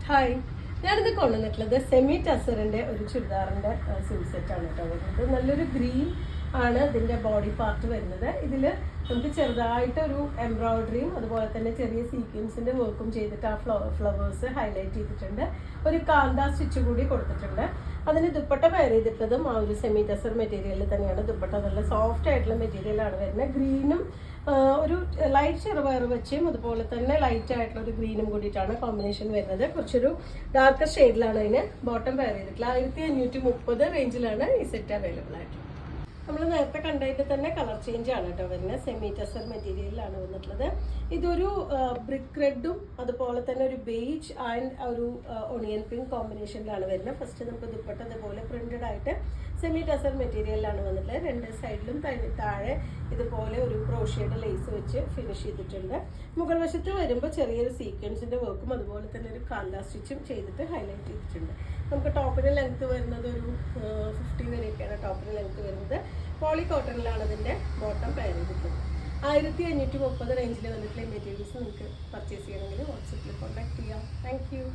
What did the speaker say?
Hi, ഞാനിത് കൊണ്ടുവന്നിട്ടുള്ളത് semi ടസറിന്റെ ഒരു ചുരിദാറിന്റെ സ്യൂട്ട് സെറ്റ് ആണ് കേട്ടോ. ഇത് നല്ലൊരു ഗ്രീൻ ആണ് ഇതിന്റെ ബോഡി പാർട്ട് വരുന്നത്. ഇതിൽ നമുക്ക് ചെറുതായിട്ട് ഒരു എംബ്രോയിഡറിയും അതുപോലെ തന്നെ ചെറിയ സീക്വൻസിന്റെ വർക്കും ചെയ്തിട്ട് ആ ഫ്ലവേഴ്സ് ഹൈലൈറ്റ് ചെയ്തിട്ടുണ്ട്. ഒരു കാന്ത സ്റ്റിച്ച് കൂടി കൊടുത്തിട്ടുണ്ട്. അതിന് ദുപ്പട്ട പെയർ ചെയ്തിട്ടതും ആ ഒരു സെമി ടസർ മെറ്റീരിയലിൽ തന്നെയാണ്. ദുപ്പട്ട നല്ല സോഫ്റ്റ് ആയിട്ടുള്ള മെറ്റീരിയലാണ് വരുന്നത്. ഗ്രീനും ഒരു ലൈറ്റ് ചെറുപയർ വെച്ചും അതുപോലെ തന്നെ ലൈറ്റ് ആയിട്ടുള്ള ഒരു ഗ്രീനും കൂടിയിട്ടാണ് കോമ്പിനേഷൻ വരുന്നത്. കുറച്ചൊരു ഡാർക്കർ ഷെയ്ഡിലാണ് അതിന് ബോട്ടം പെയർ ചെയ്തിട്ടുള്ളത്. 1530 റേഞ്ചിലാണ് ഈ സെറ്റ് അവൈലബിൾ ആയിട്ടുള്ളത്. നമ്മൾ നേരത്തെ കണ്ടതിന്റെ തന്നെ കളർ ചേഞ്ച് ആണ് കേട്ടോ വരുന്നത്. സെമി ടസർ മെറ്റീരിയലിലാണ് വന്നിട്ടുള്ളത്. ഇതൊരു ബ്രിക്ക് റെഡും അതുപോലെ തന്നെ ഒരു ബേജ് ആൻഡ് ഒരു ഒണിയൻ പിങ്ക് കോമ്പിനേഷനിലാണ് വരുന്നത്. ഫസ്റ്റ് നമുക്ക് ദുപ്പട്ട ഇതുപോലെ പ്രിന്റഡ് ആയിട്ട് സെമി ടസർ മെറ്റീരിയലിലാണ് വന്നിട്ടുള്ളത്. രണ്ട് സൈഡിലും താഴെ ഇതുപോലെ ഒരു ക്രോഷിയുടെ ലേസ് വെച്ച് ഫിനിഷ് ചെയ്തിട്ടുണ്ട്. മുകൾ വശത്ത് വരുമ്പോൾ ചെറിയൊരു സീക്വൻസിന്റെ വർക്കും അതുപോലെ തന്നെ ഒരു കാന്ത സ്റ്റിച്ചും ചെയ്തിട്ട് ഹൈലൈറ്റ് ചെയ്തിട്ടുണ്ട്. നമുക്ക് ടോപ്പിന് ലെങ്ത് വരുന്നത് ഒരു 50 വരെയൊക്കെയാണ് ടോപ്പിന് ലെങ്ത് വരുന്നത്. പോളി കോട്ടണിലാണ് ഇതിന്റെ ബോട്ടം പെയർ ചെയ്തിട്ടുള്ളത്. 1530 റേഞ്ചിൽ വന്നിട്ടുള്ള മെറ്റീരിയൽസ് നിങ്ങൾക്ക് പർച്ചേസ് ചെയ്യണമെങ്കിൽ വാട്സപ്പിൽ കോൺടാക്ട് ചെയ്യാം. Thank you.